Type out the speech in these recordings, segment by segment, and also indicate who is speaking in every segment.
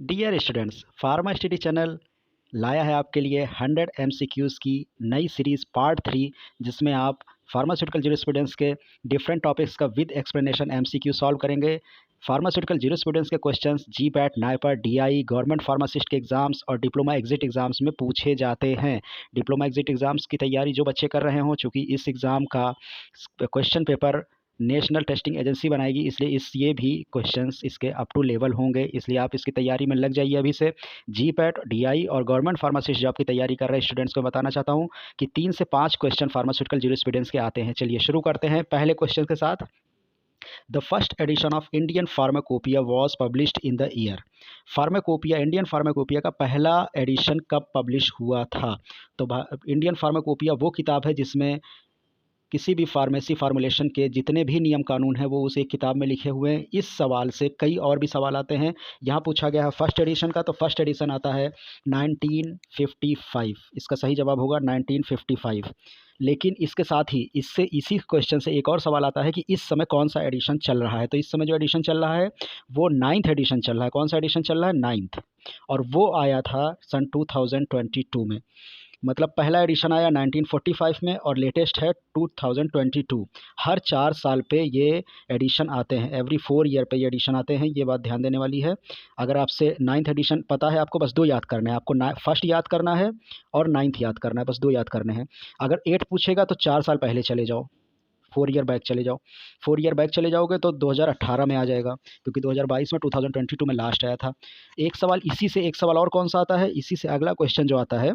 Speaker 1: Dear students, pharma study channel लाया है आपके लिए 100 एमसीक्यूज़ की नई सीरीज़ पार्ट 3, जिसमें आप फार्मास्यूटिकल ज्यूरिस्प्रूडेंस के डिफरेंट टॉपिक्स का विद एक्सप्लेनेशन एमसीक्यू सॉल्व करेंगे। फार्मास्यूटिकल ज्यूरिस्प्रूडेंस के questions GPAT, NIPER, DI, government pharmacist के एग्जाम्स और डिप्लोमा एग्जिट एग्जाम्स में पूछे जाते हैं। डिप्लोमा एग्जिट एग्जाम्स की तैयारी जो बच्चे कर रहे हों, चूँकि इस एग्ज़ाम का question paper national testing agency बनाएगी, इसलिए ये भी क्वेश्चंस इसके अप टू लेवल होंगे, इसलिए आप इसकी तैयारी में लग जाइए अभी से। जीपैट, डीआई और गवर्नमेंट फार्मासिस्ट जॉब की तैयारी कर रहे स्टूडेंट्स को बताना चाहता हूं कि 3 से 5 क्वेश्चन फार्मास्यूटिकल ज्यूरिस्प्रूडेंस के आते हैं। चलिए शुरू करते हैं पहले क्वेश्चन के साथ। The first edition of Indian pharmacopoeia was published in the year. Pharmacopoeia, Indian pharmacopoeia का पहला एडिशन कब पब्लिश हुआ था? तो इंडियन फार्माकोपिया वो किताब है जिसमें किसी भी फार्मेसी फार्मूलेशन के जितने भी नियम कानून हैं वो उस एक किताब में लिखे हुए हैं। इस सवाल से कई और भी सवाल आते हैं। यहाँ पूछा गया है फर्स्ट एडिशन का, तो फर्स्ट एडिशन आता है 1955। इसका सही जवाब होगा 1955। लेकिन इसके साथ ही इसी क्वेश्चन से एक और सवाल आता है कि इस समय कौन सा एडिशन चल रहा है। तो इस समय जो एडिशन चल रहा है वो 9th एडिशन चल रहा है। कौन सा एडिशन चल रहा है? 9th। और वो आया था सन 2022 में। मतलब पहला एडिशन आया 1945 में और लेटेस्ट है 2022। हर 4 साल पे ये एडिशन आते हैं, एवरी 4 ईयर पे ये एडिशन आते हैं। ये बात ध्यान देने वाली है। अगर आपसे 9th एडिशन पता है, आपको बस 2 याद करना है। आपको फर्स्ट याद करना है और 9th याद करना है, बस 2 याद करने हैं। अगर 8 पूछेगा तो 4 साल पहले चले जाओ, 4 ईयर बैक चले जाओ। 4 ईयर बैक चले जाओगे तो 2018 में आ जाएगा, क्योंकि 2022 में 2022 में लास्ट आया था। एक सवाल इसी से, एक सवाल और कौन सा आता है इसी से, अगला क्वेश्चन जो आता है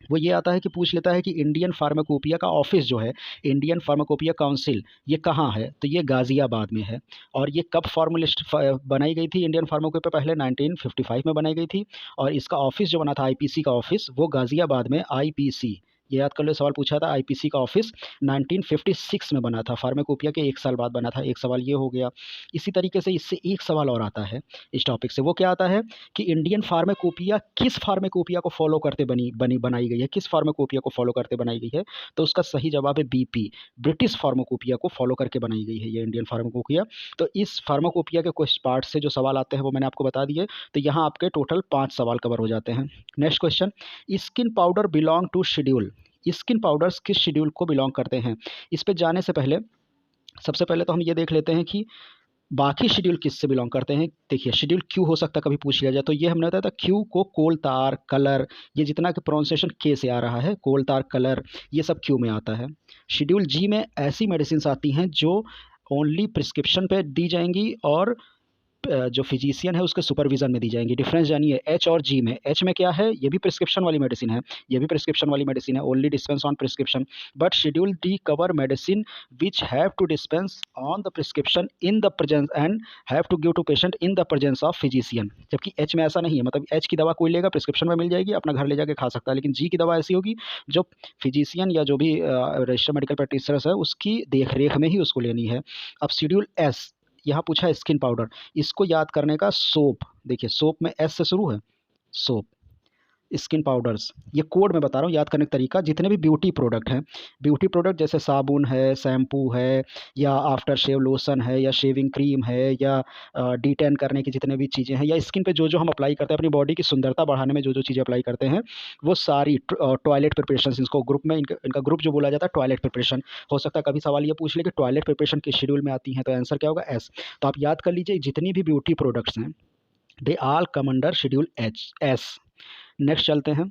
Speaker 1: वो ये आता है कि पूछ लेता है कि इंडियन फार्माकोपिया का ऑफिस जो है, इंडियन फार्माकोपिया काउंसिल, ये कहाँ है? तो ये गाज़ियाबाद में है। और ये कब फॉर्मुलिस्ट बनाई गई थी इंडियन फार्माकोपिया? पहले 1955 में बनाई गई थी। और इसका ऑफिस जो बना था आईपीसी का ऑफिस, वो गाज़ियाबाद में आईपीसी, ये याद कर लो, सवाल पूछा था आईपीसी का ऑफिस 1956 में बना था। फार्माकोपिया के 1 साल बाद बना था। एक सवाल ये हो गया। इसी तरीके से इससे एक सवाल और आता है इस टॉपिक से। वो क्या आता है कि इंडियन फार्माकोपिया किस फार्माकोपिया को फॉलो करते बनाई गई है? किस फार्माकोपिया को फॉलो करते बनाई गई है? तो उसका सही जवाब है बीपी, ब्रिटिश फार्माकोपिया को फॉलो करके बनाई गई है ये इंडियन फार्माकोपिया। तो इस फार्माकोपिया के कुछ पार्ट से जो सवाल आते हैं वो मैंने आपको बता दिए। तो यहाँ आपके टोटल 5 सवाल कवर हो जाते हैं। Next question, skin powder belong to schedule. Skin powders किस शेड्यूल को बिलोंग करते हैं? इस पे जाने से पहले सबसे पहले तो हम ये देख लेते हैं कि बाकी शेड्यूल किससे बिलोंग करते हैं। देखिए, शेड्यूल क्यू हो सकता है, कभी पूछ लिया जाए, तो ये हमने बताया था क्यू को कोल तार, कलर, ये जितना कि प्रोनाउंसिएशन के से आ रहा है, कोल तार, कलर, ये सब क्यू में आता है। शेड्यूल जी में ऐसी मेडिसिन आती हैं जो ओनली प्रिस्क्रिप्शन पे दी जाएंगी और जो फिजिशियन है उसके सुपरविजन में दी जाएंगी। डिफरेंस जानिए एच और जी में। एच में क्या है? ये भी प्रिस्क्रिप्शन वाली मेडिसिन है, ये भी प्रिस्क्रिप्शन वाली मेडिसिन है, only dispense on prescription. But schedule D cover medicine which have to dispense on the prescription in the presence and have to give to patient in the presence of physician. जबकि H में ऐसा नहीं है। मतलब H की दवा कोई लेगा, प्रिस्क्रिप्शन में मिल जाएगी, अपना घर ले जाके खा सकता है। लेकिन जी की दवा ऐसी होगी जो फिजिशियन या जो भी रजिस्टर्ड मेडिकल प्रैक्टिशनर है उसकी देख रेख में ही उसको लेनी है। अब शेड्यूल एस, यहाँ पूछा है स्किन पाउडर, इसको याद करने का सोप। देखिए, सोप में एस से शुरू है, सोप, स्किन पाउडर्स, ये कोड में बता रहा हूँ याद करने का तरीका। जितने भी ब्यूटी प्रोडक्ट हैं, ब्यूटी प्रोडक्ट जैसे साबुन है, शैम्पू है, या आफ्टर शेव लोशन है, या शेविंग क्रीम है, या डिटेन करने की जितने भी चीज़ें हैं, या स्किन पे जो जो हम अप्लाई करते हैं अपनी बॉडी की सुंदरता बढ़ाने में जो जो चीज़ें अप्लाई करते हैं, वो सारी टॉयलेट प्रिपरेशन, इनको ग्रुप में, इनका ग्रुप जो बोला जाता है टॉयलेट प्रिपरेशन। हो सकता है कभी सवाल ये पूछ ले कि टॉयलेट प्रिपरेशन किस शेड्यूल में आती हैं, तो आंसर क्या होगा? एस। तो आप याद कर लीजिए, जितनी भी ब्यूटी प्रोडक्ट्स हैं they all come under schedule H, S. Next चलते हैं,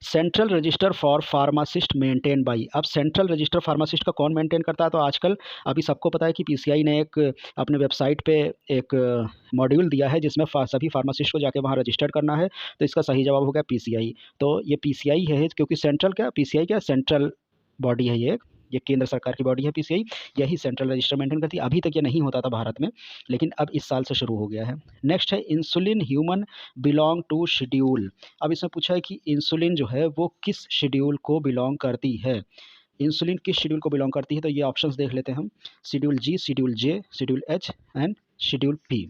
Speaker 1: central register for pharmacist maintain by. अब सेंट्रल रजिस्टर फार्मासिस्ट का कौन मेंटेन करता है? तो आजकल अभी सबको पता है कि पीसीआई ने एक अपने वेबसाइट पे एक मॉड्यूल दिया है जिसमें सभी फार्मासिस्ट को जाके वहाँ रजिस्टर करना है। तो इसका सही जवाब हो गया पीसीआई। तो ये पीसीआई है, क्योंकि सेंट्रल क्या, पीसीआई क्या, सेंट्रल बॉडी है ये केंद्र सरकार की बॉडी है पीसीआई, यही सेंट्रल रजिस्टर मेंटेन करती है। अभी तक ये नहीं होता था भारत में, लेकिन अब इस साल से शुरू हो गया है। नेक्स्ट है insulin human belong to schedule. अब इसमें पूछा है कि इंसुलिन जो है वो किस शेड्यूल को बिलोंग करती है। इंसुलिन किस शेड्यूल को बिलोंग करती है? तो ये ऑप्शंस देख लेते हैं हम, schedule G, schedule J, schedule H and schedule P.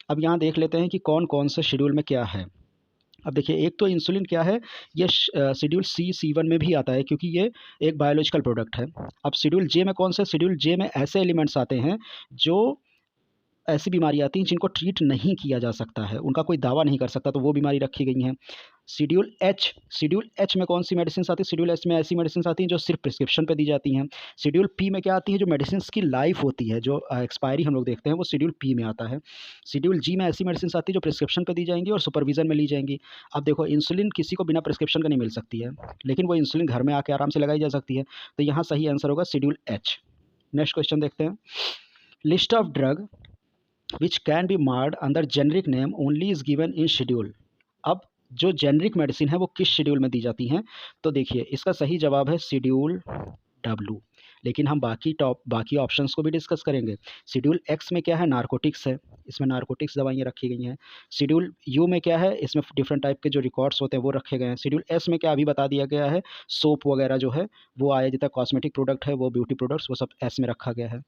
Speaker 1: अब यहाँ देख लेते हैं कि कौन कौन से शेड्यूल में क्या है। अब देखिए, एक तो इंसुलिन क्या है, ये शेड्यूल C1 में भी आता है, क्योंकि ये एक बायोलॉजिकल प्रोडक्ट है। अब शेड्यूल जे में कौन से? शेड्यूल जे में ऐसे एलिमेंट्स आते हैं जो ऐसी बीमारी आती हैं जिनको ट्रीट नहीं किया जा सकता है, उनका कोई दावा नहीं कर सकता, तो वो बीमारी रखी गई हैं। शेड्यूल एच में कौन सी मेडिसिन आती है? शेड्यूल एच में ऐसी मेडिसिन आती हैं जो सिर्फ प्रिस्क्रिप्शन पे दी जाती हैं। शेड्यूल पी में क्या आती है? जो मेडिसिन की लाइफ होती है, जो एक्सपायरी हम लोग देखते हैं, वो शेड्यूल पी में आता है। शेड्यूल जी में ऐसी मेडिसिन आती है जो प्रिस्क्रिप्शन पे दी जाएंगी और सुपरविजन में ली जाएंगी। अब देखो, इंसुलिन किसी को बिना प्रिस्क्रिप्शन का नहीं मिल सकती है, लेकिन वो इंसुलिन घर में आके आराम से लगाई जा सकती है, तो यहाँ सही आंसर होगा शेड्यूल एच। नेक्स्ट क्वेश्चन देखते हैं। List of drug which can be marked under generic name only is given in schedule. अब जो जेनरिक मेडिसिन है वो किस शेड्यूल में दी जाती हैं? तो देखिए, इसका सही जवाब है शेड्यूल डब्ल्यू, लेकिन हम बाकी ऑप्शंस को भी डिस्कस करेंगे। शेड्यूल एक्स में क्या है? नारकोटिक्स है, इसमें नारकोटिक्स दवाइयाँ रखी गई हैं। शेड्यूल यू में क्या है? इसमें डिफरेंट टाइप के जो रिकॉर्ड्स होते हैं वो रखे गए हैं। शेड्यूल एस में क्या अभी बता दिया गया है? सोप वगैरह जो है वो आया, जितना कॉस्मेटिक प्रोडक्ट है वो ब्यूटी प्रोडक्ट्स वो सब एस में रखा गया है।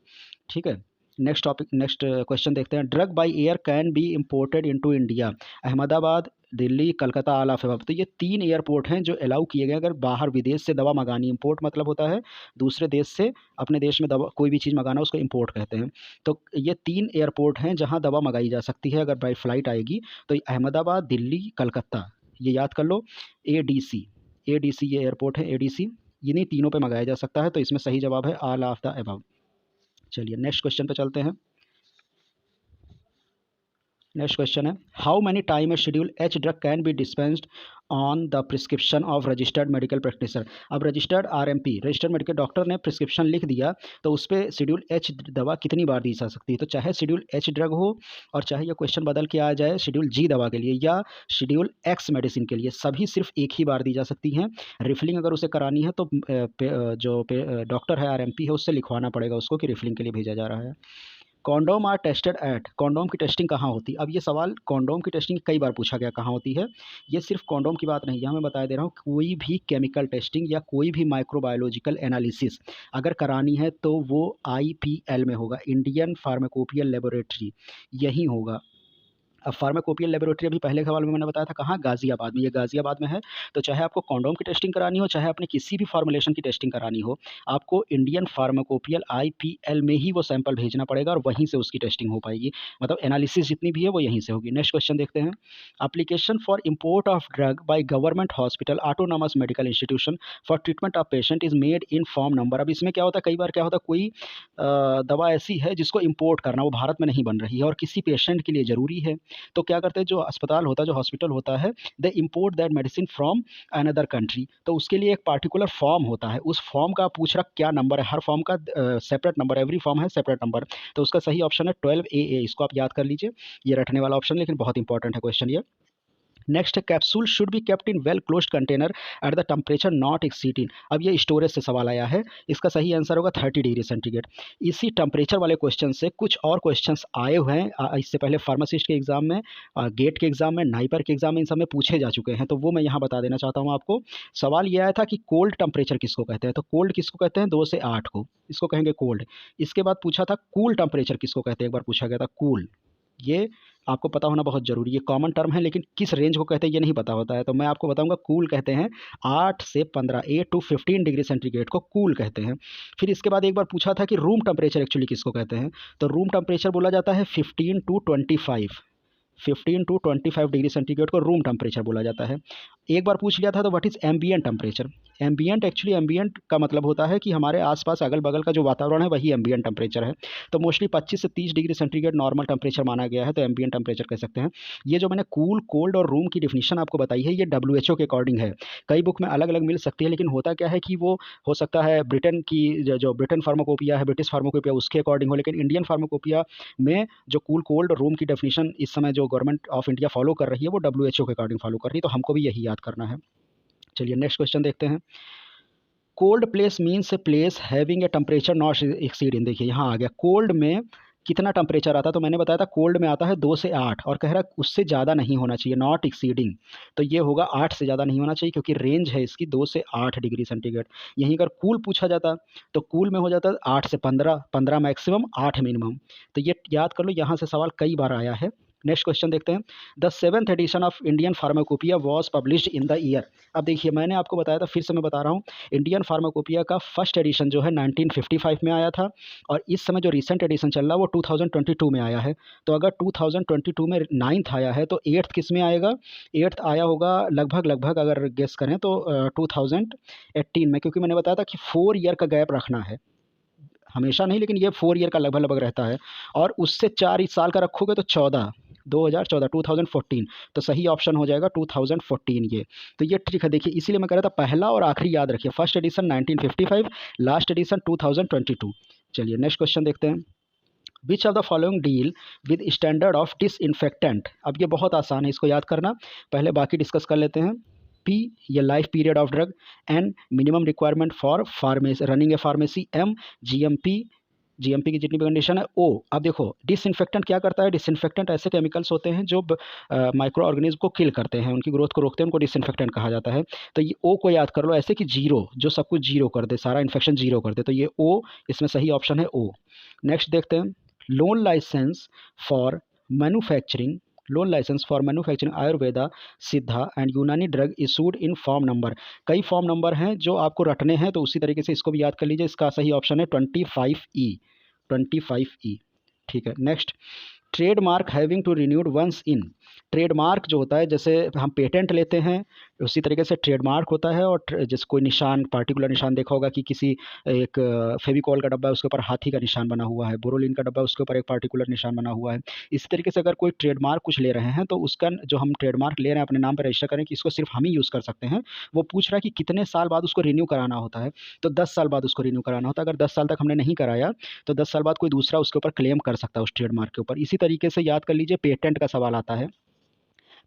Speaker 1: ठीक है, नेक्स्ट क्वेश्चन देखते हैं। Drug by air can be imported into India. Ahmedabad, Delhi, Calcutta, Allahabad, तो ये 3 एयरपोर्ट हैं जो अलाउ किए गए अगर बाहर विदेश से दवा मंगानी। इम्पोर्ट मतलब होता है दूसरे देश से अपने देश में दवा कोई भी चीज़ मंगाना, उसको इम्पोर्ट कहते हैं। तो ये 3 एयरपोर्ट हैं जहाँ दवा मंगाई जा सकती है अगर बाई फ्लाइट आएगी, तो अहमदाबाद, दिल्ली, कलकत्ता, ये याद कर लो। ADC ये एयरपोर्ट है, ADC, इन्हीं तीनों पे मंगाया जा सकता है, तो इसमें सही जवाब है ऑल ऑफ द अबव। चलिए नेक्स्ट क्वेश्चन पे चलते हैं। नेक्स्ट क्वेश्चन है, how many time a schedule H drug can be dispensed on the prescription of registered medical practitioner. अब registered RMP, registered medical doctor ने प्रिस्क्रिप्शन लिख दिया, तो उस पर शेड्यूल एच दवा कितनी बार दी जा सकती है? तो चाहे शेड्यूल एच ड्रग हो और चाहे ये क्वेश्चन बदल के आ जाए शेड्यूल जी दवा के लिए या शेड्यूल एक्स मेडिसिन के लिए, सभी सिर्फ एक ही बार दी जा सकती हैं। रिफिलिंग अगर उसे करानी है तो जो डॉक्टर है RMP है उससे लिखवाना पड़ेगा उसको कि रिफिलिंग के लिए भेजा जा रहा है। Condom are tested at, condom की टेस्टिंग कहाँ होती है? अब ये सवाल कॉन्डोम की टेस्टिंग कई बार पूछा गया, कहाँ होती है? ये सिर्फ कॉन्डोम की बात नहीं है, मैं बता दे रहा हूँ, कोई भी केमिकल टेस्टिंग या कोई भी माइक्रोबायोलॉजिकल एनालिसिस अगर करानी है तो वो IPL में होगा, इंडियन फार्माकोपियल लेबोरेटरी, यही होगा। अब फार्माकोपियल लेबोरेटरी अभी पहले सवाल में मैंने बताया था कहाँ? गाज़ियाबाद में, ये गाज़ियाबाद में है। तो चाहे आपको कॉन्डोम की टेस्टिंग करानी हो, चाहे अपने किसी भी फॉर्मुलेशन की टेस्टिंग करानी हो, आपको इंडियन फार्माकोपियल IPL में ही वो सैंपल भेजना पड़ेगा और वहीं से उसकी टेस्टिंग हो पाएगी, मतलब एनालिसिस जितनी भी है वो यहीं से होगी। नेक्स्ट क्वेश्चन देखते हैं। Application for import of drug by government hospital autonomous medical institution for treatment of patient is made in form number. अब इसमें क्या होता है, कई बार क्या होता है, कोई दवा ऐसी है जिसको इम्पोर्ट करना, वो भारत में नहीं बन रही है और किसी पेशेंट के लिए ज़रूरी है, तो क्या करते हैं, जो अस्पताल होता है, जो हॉस्पिटल होता है, they import that medicine from another country, तो उसके लिए एक पार्टिकुलर फॉर्म होता है, उस फॉर्म का पूछ रहा क्या नंबर है, हर फॉर्म का सेपरेट नंबर, एवरी फॉर्म है सेपरेट नंबर, तो उसका सही ऑप्शन है 12AA, इसको आप याद कर लीजिए, ये रटने वाला ऑप्शन लेकिन बहुत इंपॉर्टेंट है क्वेश्चन ये। Next, capsule should be kept in well closed container at the temperature not exceeding. अब ये स्टोरेज से सवाल आया है, इसका सही आंसर होगा 30 डिग्री सेंटीग्रेड। इसी टेम्परेचर वाले क्वेश्चन से कुछ और क्वेश्चंस आए हुए हैं इससे पहले फार्मासिस्ट के एग्जाम में, गेट के एग्जाम में, नाइपर के एग्जाम में, इन सब में पूछे जा चुके हैं, तो वो मैं यहाँ बता देना चाहता हूँ आपको। सवाल ये आया था कि कोल्ड टेम्परेचर किसको कहते हैं, तो कोल्ड किसको कहते हैं? 2 से 8 को, इसको कहेंगे कोल्ड। इसके बाद पूछा था कूल टेम्परेचर किसको कहते हैं, एक बार पूछा गया था कूल, ये आपको पता होना बहुत ज़रूरी है, कॉमन टर्म है लेकिन किस रेंज को कहते हैं ये नहीं पता होता है, तो मैं आपको बताऊंगा कूल कहते हैं 8 से 15, 8 to 15 डिग्री सेंटीग्रेड को कूल कहते हैं। फिर इसके बाद एक बार पूछा था कि रूम टेम्परेचर एक्चुअली किसको कहते हैं, तो रूम टेम्परेचर बोला जाता है 15 to 25 डिग्री सेंटीग्रेड को रूम टेम्परेचर बोला जाता है। एक बार पूछ लिया था तो what is ambient temperature. Ambient का मतलब होता है कि हमारे आसपास अगल बगल का जो वातावरण है वही एम्बिएंट टेम्परेचर है, तो मोस्टली 25 से 30 डिग्री सेंटीग्रेड नॉर्मल टेम्परेचर माना गया है, तो एम्बिएंट टेम्परेचर कह सकते हैं। ये जो मैंने कूल, कोल्ड और रूम की डिफिनीशन आपको बताई है ये WHO के अकॉर्डिंग है, कई बुक में अलग अलग मिल सकती है, लेकिन होता क्या है कि वो हो सकता है ब्रिटेन की जो ब्रिटेन फार्माकोपिया है, ब्रिटिश फार्माकोपिया, उसके अकॉर्डिंग हो, लेकिन इंडियन फार्माकोपिया में जो कूल, कोल्ड और रूम की डेफिनेशन इस समय जो गवर्नमेंट ऑफ इंडिया फॉलो कर रही है वो WHO के अकॉर्डिंग फॉलो कर रही है, तो हमको भी यही याद करना है। चलिए नेक्स्ट क्वेश्चन देखते हैं। Cold place means a place having a temperature not exceeding. देखिए यहाँ आ गया, कोल्ड में कितना टेम्परेचर आता है, तो मैंने बताया था कोल्ड में आता है 2 से 8 और कह रहा है उससे ज़्यादा नहीं होना चाहिए, नॉट एक्सीडिंग, तो ये होगा 8 से ज़्यादा नहीं होना चाहिए क्योंकि रेंज है इसकी 2 से 8 डिग्री सेंटीग्रेड। यहीं अगर कूल पूछा जाता तो कूल में हो जाता 8 से 15, 15 मैक्सिमम, 8 मिनिमम, तो ये याद कर लो, यहाँ से सवाल कई बार आया है नेक्स्ट क्वेश्चन देखते हैं। The 7th edition of Indian pharmacopoeia was published in the year. अब देखिए मैंने आपको बताया था, फिर से मैं बता रहा हूँ, इंडियन फार्माकोपिया का फर्स्ट एडिशन जो है 1955 में आया था, और इस समय जो रिसेंट एडिशन चल रहा है वो 2022 में आया है। तो अगर 2022 में 9th आया है तो 8th किस में आएगा? 8th आया होगा लगभग अगर गेस करें तो 2018 में, क्योंकि मैंने बताया था कि 4 ईयर का गैप रखना है, हमेशा नहीं लेकिन ये 4 ईयर का लगभग रहता है, और उससे 4 साल का रखोगे तो 2014 तो सही ऑप्शन हो जाएगा 2014 ये। तो ये ट्रिक है, देखिए इसीलिए मैं कह रहा था पहला और आखिरी याद रखिए, फर्स्ट एडिशन 1955, लास्ट एडिशन 2022। चलिए नेक्स्ट क्वेश्चन देखते हैं। Which of the following deal with standard of disinfectant. अब ये बहुत आसान है, इसको याद करना, पहले बाकी डिस्कस कर लेते हैं। पी, ये life period of drug. N, minimum requirement for pharmacy running a pharmacy. M, GMP, GMP की जितनी भी कंडीशन है। ओ, अब देखो डिसइंफेक्टेंट क्या करता है, डिसइंफेक्टेंट ऐसे केमिकल्स होते हैं जो माइक्रो ऑर्गेनिज्म को किल करते हैं, उनकी ग्रोथ को रोकते हैं, उनको डिसइंफेक्टेंट कहा जाता है। तो ये ओ को याद कर लो ऐसे कि जीरो, जो सब कुछ जीरो कर दे, सारा इन्फेक्शन जीरो कर दे, तो ये ओ, इसमें सही ऑप्शन है ओ। नेक्स्ट देखते हैं। Loan licence for manufacturing, loan licence for manufacturing Ayurveda, Siddha and Unani drug issued in form number. कई फॉर्म नंबर हैं जो आपको रटने हैं, तो उसी तरीके से इसको भी याद कर लीजिए। इसका सही ऑप्शन है 25E, 25E। ठीक है, next. Trademark having to renewed once in. Trademark जो होता है, जैसे हम पेटेंट लेते हैं उसी तरीके से ट्रेडमार्क होता है, और जैसे कोई निशान, पार्टिकुलर निशान देखा होगा कि किसी एक फेविकॉल का डब्बा है उसके ऊपर हाथी का निशान बना हुआ है, बोरोलिन का डब्बा है उसके ऊपर एक पार्टिकुलर निशान बना हुआ है। इसी तरीके से अगर कोई ट्रेडमार्क कुछ ले रहे हैं तो उसका जो हम ट्रेडमार्क ले रहे हैं अपने नाम पर रजिस्टर करें कि इसको सिर्फ हम ही यूज़ कर सकते हैं, वो पूछ रहा है कि कितने साल बाद उसको रिन्यू कराना होता है। तो 10 साल बाद उसको रिन्यू कराना होता है। अगर 10 साल तक हमने नहीं कराया तो 10 साल बाद कोई दूसरा उसके ऊपर क्लेम कर सकता है उस ट्रेडमार्क के ऊपर। इसी तरीके से याद कर लीजिए, पेटेंट का सवाल आता है।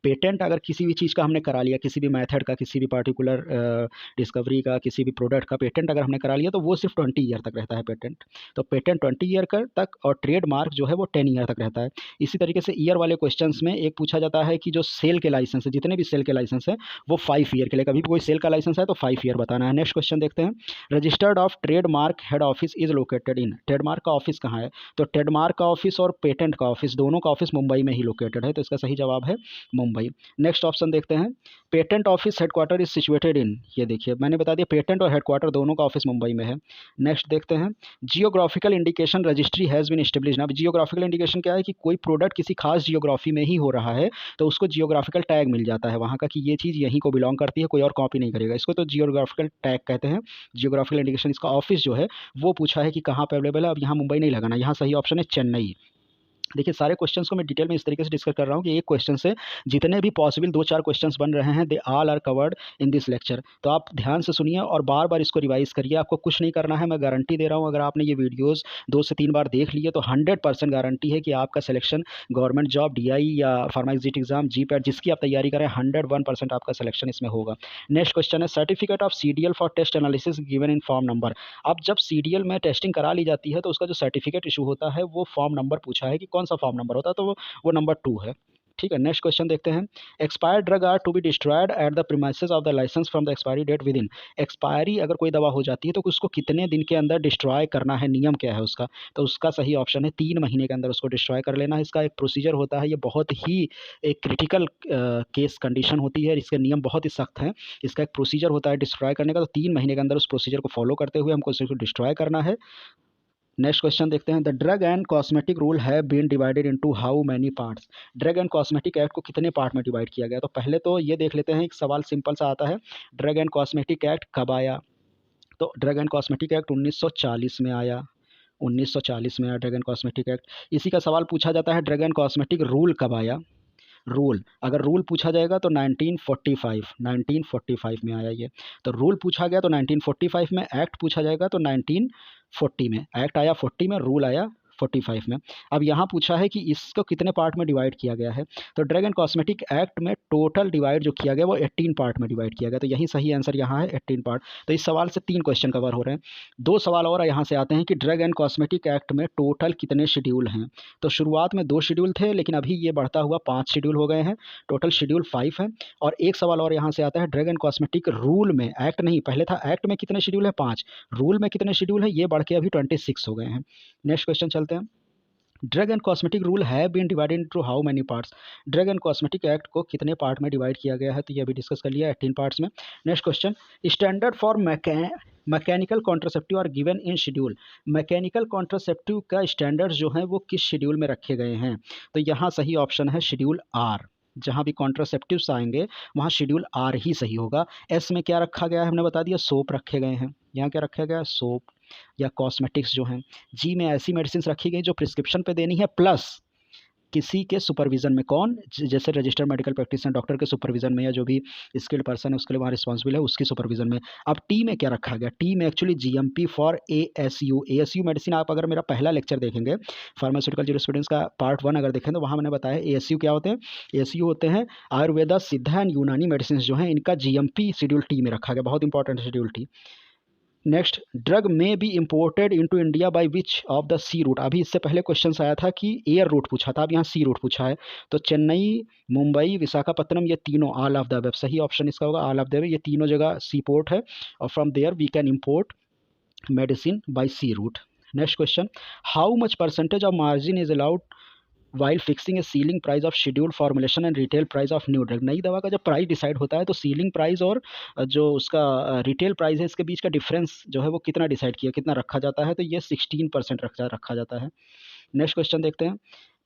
Speaker 1: पेटेंट अगर किसी भी चीज़ का हमने करा लिया, किसी भी मेथड का, किसी भी पार्टिकुलर डिस्कवरी का, किसी भी प्रोडक्ट का पेटेंट अगर हमने करा लिया तो वो सिर्फ 20 ईयर तक रहता है पेटेंट। तो पेटेंट 20 ईयर का तक, और ट्रेडमार्क जो है वो 10 ईयर तक रहता है। इसी तरीके से ईयर वाले क्वेश्चंस में एक पूछा जाता है कि जो सेल के लाइसेंस है, जितने भी सेल के लाइसेंस है वो 5 ईयर के लिए, कभी भी कोई सेल का लाइसेंस है तो 5 ईयर बताना है। नेक्स्ट क्वेश्चन देखते हैं। Registered of trademark head office is located in. Trademark का ऑफिस कहाँ है? तो ट्रेडमार्क का ऑफिस और पेटेंट का ऑफिस, दोनों का ऑफिस मुंबई में ही लोकेटेड है, तो इसका सही जवाब है मुंबई। नेक्स्ट ऑप्शन देखते हैं। Patent office headquarter is situated in. ये देखिए मैंने बता दिया, पेटेंट और हेडक्वार्टर दोनों का ऑफिस मुंबई में है। नेक्स्ट देखते हैं। Geographical indication registry has been established. अब जियोग्राफिकल इंडिकेशन क्या है कि कोई प्रोडक्ट किसी खास जियोग्राफी में ही हो रहा है तो उसको जियोग्राफिकल टैग मिल जाता है वहाँ का, कि ये चीज़ यहीं को बिलोंग करती है, कोई और कॉपी नहीं करेगा इसको, तो जियोग्राफिकल टैग कहते हैं। जियोग्राफिकल इंडिकेशन, इसका ऑफिस जो है वो पूछा है कि कहाँ पर अवेलेबल है। अब यहाँ मुंबई नहीं लगाना, यहाँ सही ऑप्शन है चेन्नई। देखिए सारे क्वेश्चंस को मैं डिटेल में इस तरीके से डिस्कस कर रहा हूँ कि एक क्वेश्चन से जितने भी पॉसिबल 2-4 क्वेश्चंस बन रहे हैं, they all are covered in this lecture. तो आप ध्यान से सुनिए और बार बार इसको रिवाइज करिए, आपको कुछ नहीं करना है, मैं गारंटी दे रहा हूँ। अगर आपने ये वीडियोज़ 2 से 3 बार देख लिए तो 100% गारंटी है कि आपका सिलेक्शन गवर्नमेंट जॉब, DI या फार्मा एग्जिट एग्जाम, GPAT जिसकी आप तैयारी करें, 101% आपका सिलेक्शन इसमें होगा। नेक्स्ट क्वेश्चन है। Certificate of CDL for test analysis given in form number. अब जब CDL में टेस्टिंग करा ली जाती है तो उसका जो सर्टिफिकेट इशू होता है वो फॉर्म नंबर पूछा है कि कौन सा फॉर्म नंबर होता है, तो वो नंबर 2 है। ठीक है, नेक्स्ट क्वेश्चन देखते हैं। Expired drug are to be destroyed at the premises of the licence from the expiry date within. Expiry अगर कोई दवा हो जाती है तो उसको कितने दिन के अंदर डिस्ट्रॉय करना है, नियम क्या है उसका? तो उसका सही ऑप्शन है 3 महीने के अंदर उसको डिस्ट्रॉय कर लेना है। इसका एक प्रोसीजर होता है, ये बहुत ही एक क्रिटिकल केस कंडीशन होती है, इसके नियम बहुत ही सख्त हैं। इसका एक प्रोसीजर होता है डिस्ट्रॉय करने का, तो 3 महीने के अंदर उस प्रोसीजर को फॉलो करते हुए हमको उसको डिस्ट्रॉय करना है। नेक्स्ट क्वेश्चन देखते हैं। The drug and cosmetic rule have been divided into how many parts. Drug and cosmetic act को कितने पार्ट में डिवाइड किया गया? तो पहले तो ये देख लेते हैं, एक सवाल सिंपल सा आता है, ड्रग एंड कॉस्मेटिक एक्ट कब आया? तो ड्रग एंड कॉस्मेटिक एक्ट 1940 में आया, 1940 में आया ड्रग एंड कॉस्मेटिक एक्ट। इसी का सवाल पूछा जाता है, ड्रग एंड कॉस्मेटिक रूल कब आया? रूल, अगर रूल पूछा जाएगा तो 1945 में आया ये। तो रूल पूछा गया तो 1945 में, एक्ट पूछा जाएगा तो 1940 में। एक्ट आया 40 में, रूल आया 45 में। अब यहाँ पूछा है कि इसको कितने पार्ट में डिवाइड किया गया है? तो ड्रग एंड कॉस्मेटिक एक्ट में टोटल डिवाइड जो किया गया वो 18 पार्ट में डिवाइड किया गया, तो यही सही आंसर यहाँ है 18 पार्ट। तो इस सवाल से 3 क्वेश्चन कवर हो रहे हैं। 2 सवाल और यहाँ से आते हैं कि ड्रग एंड कॉस्मेटिक एक्ट में टोटल कितने शेड्यूल हैं? तो शुरुआत में 2 शेड्यूल थे, लेकिन अभी ये बढ़ता हुआ 5 शेड्यूल हो गए हैं, टोटल शेड्यूल 5 है। और एक सवाल और यहाँ से आता है, ड्रग एंड कॉस्मेटिक रूल में, एक्ट नहीं, पहले था एक्ट में कितने शेड्यूल है? 5, रूल में कितने शेड्यूल है? ये बढ़ के अभी 26 हो गए हैं। नेक्स्ट क्वेश्चन चलते हैं। Drug and cosmetic rule have been divided into how many parts. Drug and cosmetic act को कितने पार्ट में डिवाइड किया गया है, तो ये अभी डिस्कस कर लिया 18 पार्ट्स में। Next question, standard for mechanical contraceptive are given in schedule. Mechanical contraceptive का स्टैंडर्ड जो है वो किस शेड्यूल में रखे गए हैं, तो यहाँ सही ऑप्शन है शेड्यूल आर। जहाँ भी कॉन्ट्रासेप्टिव्स आएंगे वहाँ शेड्यूल आर ही सही होगा। एस में क्या रखा गया है, हमने बता दिया सोप रखे गए हैं, यहाँ क्या रखा गया है सोप या कॉस्मेटिक्स जो हैं। जी में ऐसी मेडिसिन रखी गई जो प्रिस्क्रिप्शन पे देनी है प्लस किसी के सुपरविजन में, कौन, जैसे रजिस्टर्ड मेडिकल प्रैक्टिशनर डॉक्टर के सुपरविजन में, या जो भी स्किल्ड पर्सन है उसके लिए वहाँ रिस्पॉन्सिबल है उसकी सुपरविजन में। अब टी में क्या रखा गया, टी में actually GMP for ASU. ASU medicine आप अगर मेरा पहला लेक्चर देखेंगे फार्मास्यूटिकल ज्यूरिस्प्रूडेंस का पार्ट 1 अगर देखें तो वहाँ मैंने बताया एएसयू क्या होते हैं। एएसयू होते हैं आयुर्वेदा, सिद्धा एंड यूनानी मेडिसिन जो हैं, इनका जीएमपी शेड्यूल टी में रखा गया, बहुत इंपॉर्टेंट है schedule T. Next, drug may be imported into India by which of the sea route. अभी इससे पहले क्वेश्चन आया था कि एयर रूट पूछा था, अब यहाँ सी रूट पूछा है। तो चेन्नई, मुंबई, विशाखापत्तनम, ये तीनों, ऑल ऑफ द अबव, सही ऑप्शन इसका होगा ऑल ऑफ द अबव। ये तीनों जगह सी पोर्ट है और from there we can import medicine by sea route. Next question, how much percentage of margin is allowed while fixing a ceiling price of schedule formulation and retail price of new drug. नई दवा का जब price decide होता है तो ceiling price और जो उसका रिटेल प्राइस है इसके बीच का डिफरेंस जो है वो कितना डिसाइड किया, कितना रखा जाता है, तो ये 16% रखा जाता है। नेक्स्ट क्वेश्चन देखते हैं,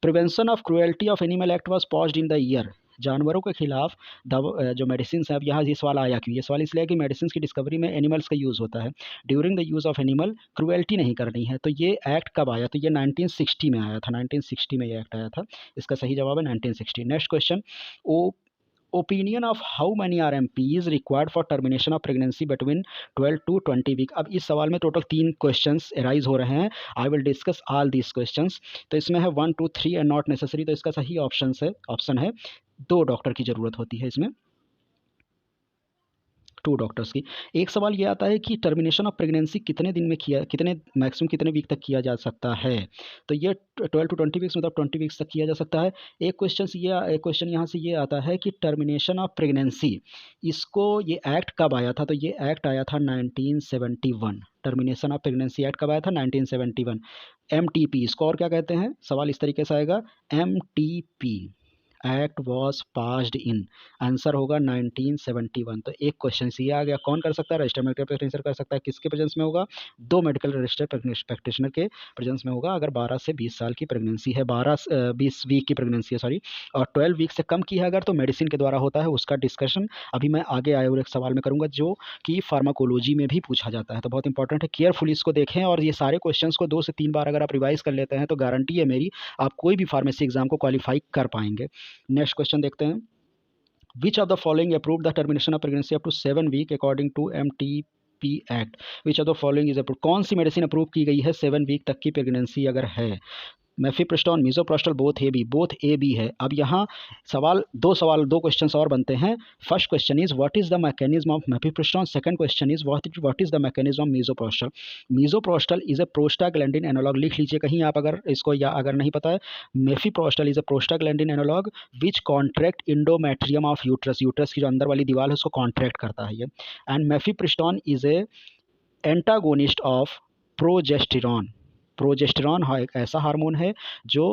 Speaker 1: prevention of cruelty of animal act was paused in the year. जानवरों के खिलाफ जो मेडिसिन है, अब यहाँ ये सवाल आया क्यों, ये सवाल इसलिए है कि मेडिसिन की डिस्कवरी में एनिमल्स का यूज़ होता है। During the use of animal cruelty नहीं करनी है, तो ये एक्ट कब आया, तो ये 1960 में आया था, 1960 में ये एक्ट आया था। इसका सही जवाब है 1960। Next question, oh opinion of how many RMP is required for termination of pregnancy between 12 to 20 week. अब इस सवाल में टोटल 3 क्वेश्चंस एराइज हो रहे हैं। I will discuss all these questions. तो इसमें है 1, 2, 3 एंड नॉट नेसेसरी, तो इसका सही ऑप्शन है 2 डॉक्टर की ज़रूरत होती है इसमें, 2 डॉक्टर्स की। एक सवाल ये आता है कि टर्मिनेशन ऑफ प्रेगनेंसी कितने दिन में किया, कितने मैक्सिमम कितने वीक तक किया जा सकता है, तो ये 12 to 20 वीक्स मतलब 20 वीक्स तक किया जा सकता है। एक क्वेश्चन यहाँ से ये आता है कि टर्मिनेशन ऑफ प्रेगनेंसी, इसको ये एक्ट कब आया था, तो ये एक्ट आया था 1971। टर्मिनेशन ऑफ प्रेगनेंसी एक्ट कब आया था, 1971। MTP इसको और क्या कहते हैं, सवाल इस तरीके से आएगा, MTP act was passed in, answer होगा 1971। तो एक क्वेश्चन ये आ गया, कौन कर सकता है, रजिस्टर्ड मेडिकल प्रैक्टिशनर कर सकता है, किसके प्रेजेंस में होगा, 2 मेडिकल रजिस्टर्ड प्रैक्टिशनर के प्रेजेंस में होगा, अगर 12 से 20 साल की प्रेगनेंसी है, 20 वीक की प्रेगनेंसी है सॉरी, और 12 वीक से कम की है अगर, तो मेडिसिन के द्वारा होता है। उसका डिस्कशन अभी मैं आगे आए हुए एक सवाल में करूँगा जो कि फार्माकोलॉजी में भी पूछा जाता है, तो बहुत इंपॉर्टेंट है, केयरफुली इसको देखें और ये सारे क्वेश्चन को 2 से 3 बार अगर आप रिवाइज कर लेते हैं तो गारंटी है मेरी आप कोई भी फार्मेसी एग्जाम को क्वालिफाई कर पाएंगे। नेक्स्ट क्वेश्चन देखते हैं, which of the following approved the termination of pregnancy up to 7 week according to MTP act. Which of the following is approved, कौन सी मेडिसिन अप्रूव की गई है 7 वीक तक की प्रेगनेंसी अगर है, मेफिप्रिस्टोन, मीजोप्रोस्टल, बोथ ए बी है। अब यहाँ दो क्वेश्चन और बनते हैं। First question is what is the mechanism of mifepristone, second question is what is the mechanism of misoprostol. Misoprostol is a prostaglandin analogue, लिख लीजिए कहीं आप अगर इसको, या अगर नहीं पता है, misoprostol is a prostaglandin analogue which contract endometrium of uterus, uterus की जो अंदर वाली दीवार है उसको कॉन्ट्रैक्ट करता है ये। And mifepristone is a antagonist of progesterone. Progesterone एक ऐसा हार्मोन है जो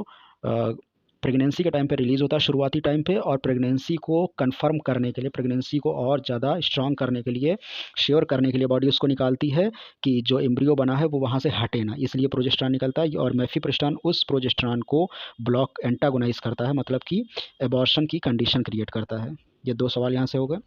Speaker 1: प्रेगनेंसी के टाइम पे रिलीज़ होता है शुरुआती टाइम पे, और प्रेगनेंसी को कंफर्म करने के लिए, प्रेगनेंसी को और ज़्यादा स्ट्रांग करने के लिए, श्योर करने के लिए बॉडी उसको निकालती है कि जो एम्ब्रियो बना है वो वहाँ से हटे ना, इसलिए प्रोजेस्टेरॉन निकलता है। और मेफिप्रिस्टोन उस प्रोजेस्टेरॉन को ब्लॉक एंटागोनाइज करता है, मतलब कि एबॉर्शन की कंडीशन क्रिएट करता है। ये 2 सवाल यहाँ से हो गए।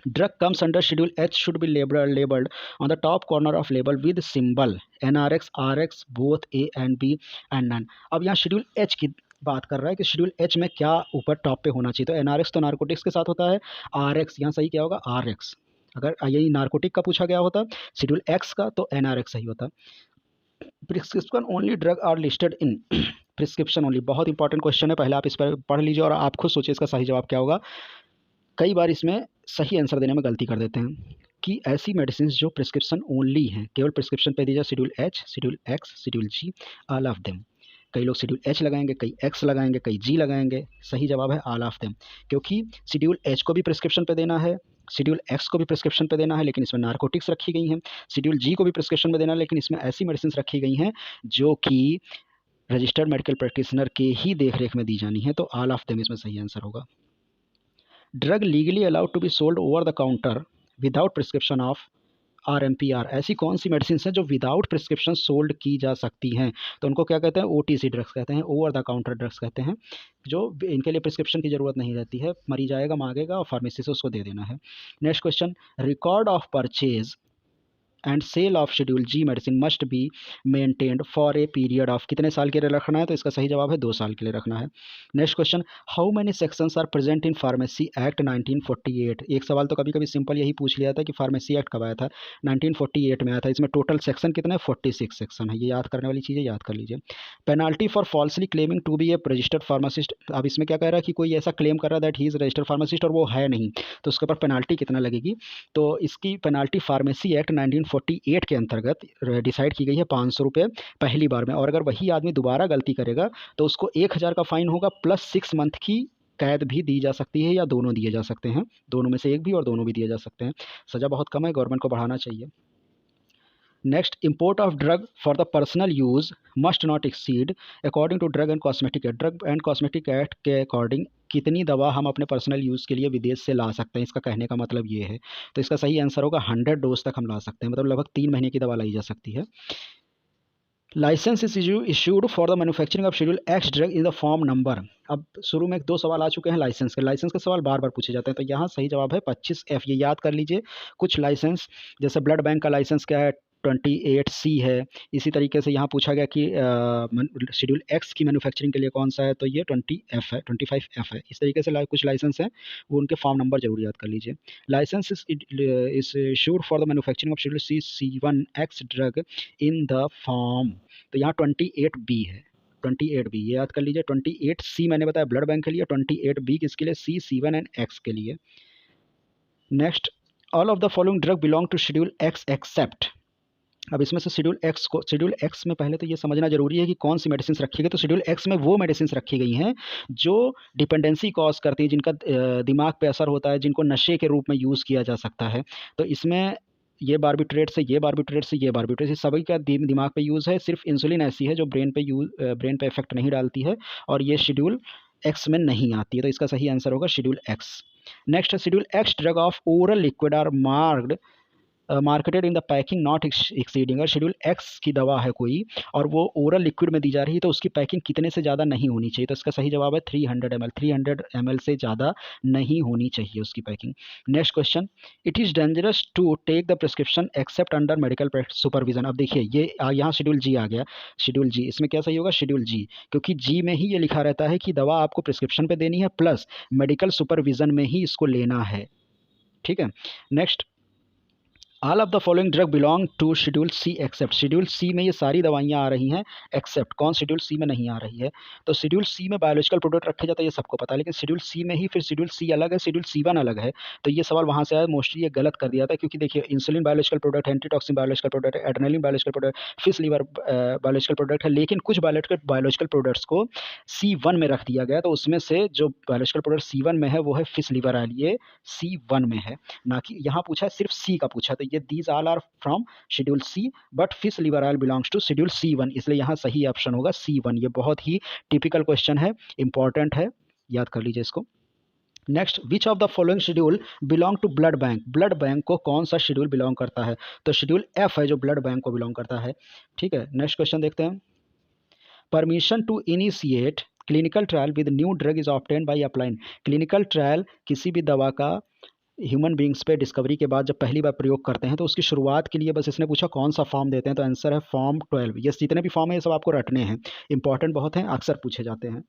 Speaker 1: Drug comes under Schedule H should be labeled on the top corner of label with symbol NRX, RX, both A and B and none। अब यहाँ Schedule H की बात कर रहा है कि Schedule H में क्या ऊपर टॉप पे होना चाहिए, तो NRX तो नार्कोटिक्स के साथ होता है, RX यहाँ सही क्या होगा, RX। अगर यही नार्कोटिक का पूछा गया होता Schedule X का, तो NRX सही होता। Prescription only drug are listed in, prescription only बहुत इंपॉर्टेंट क्वेश्चन है, पहले आप इस पर पढ़ लीजिए और आप खुद सोचिए इसका सही जवाब क्या होगा। कई बार इसमें सही आंसर देने में गलती कर देते हैं कि ऐसी मेडिसिन जो प्रिस्क्रिप्शन ओनली हैं, केवल प्रिस्क्रिप्शन पे दी जाए, schedule H, schedule X, schedule G, all of them. कई लोग शेड्यूल H लगाएंगे, कई X लगाएंगे, कई G लगाएंगे, सही जवाब है ऑल ऑफ देम, क्योंकि शेड्यूल H को भी प्रिस्क्रिप्शन पे देना है, शेड्यूल X को भी प्रिस्क्रिप्शन पे देना है, लेकिन इसमें नार्कोटिक्स रखी गई हैं। शेड्यूल G को भी प्रिस्क्रिप्शन पे देना है, लेकिन इसमें ऐसी मेडिसिन रखी गई हैं जो कि रजिस्टर्ड मेडिकल प्रैक्टिशनर के ही देख रेख में दी जानी है, तो ऑल ऑफ देम इसमें सही आंसर होगा। Drug legally allowed to be sold over the counter without prescription of RMPR, ऐसी कौन सी मेडिसिन हैं जो विदाउट प्रिस्क्रिप्शन सोल्ड की जा सकती हैं, तो उनको क्या कहते हैं, OTC ड्रग्स कहते हैं, ओवर द काउंटर ड्रग्स कहते हैं, जो इनके लिए प्रिस्क्रिप्शन की ज़रूरत नहीं रहती है, मरीज आएगा मांगेगा और फार्मेसी से उसको दे देना है। Next question, record of purchase and sale of schedule G medicine must be maintained for a period of, कितने साल के लिए रखना है, तो इसका सही जवाब है 2 साल के लिए रखना है। Next question, how many sections are present in pharmacy act 1948, एक सवाल तो कभी कभी सिंपल यही पूछ लिया था कि फार्मेसी एक्ट कब आया था, 1948 में आया था। इसमें टोटल सेक्शन कितने हैं, 46 सेक्शन है, ये याद करने वाली चीज़ें याद कर लीजिए। Penalty for falsely claiming to be a registered pharmacist, अब इसमें क्या कह रहा है कि कोई ऐसा क्लेम कर रहा है that he is registered pharmacist और वो है नहीं, तो उसके ऊपर पेनाल्टी कितना लगेगी, तो इसकी पेनाल्टी फार्मेसी एक्ट 1948 के अंतर्गत डिसाइड की गई है 500 रुपये पहली बार में, और अगर वही आदमी दोबारा गलती करेगा तो उसको 1000 का फाइन होगा प्लस 6 मंथ की कैद भी दी जा सकती है, या दोनों दिए जा सकते हैं, दोनों में से एक भी और दोनों भी दिए जा सकते हैं। सज़ा बहुत कम है, गवर्नमेंट को बढ़ाना चाहिए। Next, import of drug for the personal use must not exceed according to drug and cosmetic act, drug and cosmetic act के अकॉर्डिंग कितनी दवा हम अपने पर्सनल यूज़ के लिए विदेश से ला सकते हैं, इसका कहने का मतलब ये है, तो इसका सही आंसर होगा 100 डोज तक हम ला सकते हैं, मतलब लगभग 3 महीने की दवा लाई जा सकती है। License is issued for the manufacturing of schedule X drug in the form number, अब शुरू में 2 सवाल आ चुके हैं लाइसेंस के सवाल बार बार पूछे जाते हैं, तो यहाँ सही जवाब है 25F, ये याद कर लीजिए। कुछ लाइसेंस जैसे ब्लड बैंक का लाइसेंस क्या है, 28C है, इसी तरीके से यहाँ पूछा गया कि शेड्यूल एक्स की मैन्युफैक्चरिंग के लिए कौन सा है, तो ये 20F है, 25F है, इस तरीके से कुछ लाइसेंस हैं, वो उनके फॉर्म नंबर जरूर याद कर लीजिए। License is issued for the manufacturing of schedule C1X drug in the form, तो यहाँ 28B है, 28B ये याद कर लीजिए। 28C मैंने बताया ब्लड बैंक के लिए, 28B किसके लिए, C7 एंड X के लिए। Next, all of the following drug belong to schedule X except, अब इसमें से शेड्यूल एक्स में पहले तो ये समझना जरूरी है कि कौन सी मेडिसिन रखी गई, तो शेड्यूल एक्स में वो मेडिसिन रखी गई हैं जो डिपेंडेंसी कॉज करती है, जिनका दिमाग पे असर होता है, जिनको नशे के रूप में यूज़ किया जा सकता है, तो इसमें ये बार्बिट्रेट से ये बार्बिट्रेट से ये बार्बिट्रेट से सभी का दिमाग पे यूज़ है, सिर्फ इंसुलिन ऐसी है जो ब्रेन पे इफेक्ट नहीं डालती है, और ये शेड्यूल एक्स में नहीं आती है, तो इसका सही आंसर होगा schedule X. Next, schedule X drug of oral liquid are marketed in the packing not exceeding, अगर शेड्यूल एक्स की दवा है कोई और वो ओरल लिक्विड में दी जा रही है तो उसकी पैकिंग कितने से ज़्यादा नहीं होनी चाहिए, तो इसका सही जवाब है 300 ml, 300 ml से ज़्यादा नहीं होनी चाहिए उसकी packing. Next question, it is dangerous to take the prescription except under medical supervision, अब देखिए ये यहाँ शेड्यूल जी आ गया, शेड्यूल जी, इसमें क्या सही होगा, शेड्यूल जी, क्योंकि जी में ही ये लिखा रहता है कि दवा आपको प्रिस्क्रिप्शन पे देनी है प्लस मेडिकल सुपरविजन में ही इसको लेना है, ठीक है। Next, all of the following drug belong to schedule C except, schedule C में ये सारी दवाइयाँ आ रही हैं एक्सेप्ट, कौन शेड्यूल सी में नहीं आ रही है, तो शेड्यूल सी में बायोलॉजिकल प्रोडक्ट रखे जाता है, ये सबको पता है, लेकिन शेड्यूल सी में ही फिर शेड्यूल सी अलग है, शेड्यूल C1 अलग है, तो ये सवाल वहाँ से आया, मोस्टली ये गलत कर दिया था, क्योंकि देखिए इंसुलिन बायोलॉजिकल प्रोडक्ट है, एंटीटॉक्सिन बायोलॉजिकल प्रोडक्ट है, adrenaline biological product, fish liver biological product है, लेकिन कुछ बायोलॉजिकल प्रोडक्ट्स को C1 में रख दिया गया, तो उसमें से जो बायोलॉजिकल प्रोडक्ट C1 में है वो है फिश लीवर ऑयल, ये C1 में है, ना कि यहाँ पूछा है सिर्फ C का पूछा, तो ये these all are from schedule C but fish liver oil belongs to schedule C1, इसलिए यहाँ सही ऑप्शन होगा C1, ये बहुत ही टिपिकल क्वेश्चन है, इंपॉर्टेंट है, याद कर लीजिए इसको। Next, which of the following schedule belong to blood bank, blood bank को कौन सा शेड्यूल बिलोंग करता है, तो शेड्यूल F है जो ब्लड बैंक को बिलोंग करता है, ठीक है। नेक्स्ट क्वेश्चन देखते हैं, permission to initiate clinical trial with new drug is obtained by applying, clinical trial किसी भी दवा का ह्यूमन बींग्स पे डिस्कवरी के बाद जब पहली बार प्रयोग करते हैं तो उसकी शुरुआत के लिए बस इसने पूछा कौन सा फॉर्म देते हैं, तो आंसर है फॉर्म 12, ये जितने भी फॉर्म है ये सब आपको रटने हैं, इंपॉर्टेंट बहुत हैं, अक्सर पूछे जाते हैं।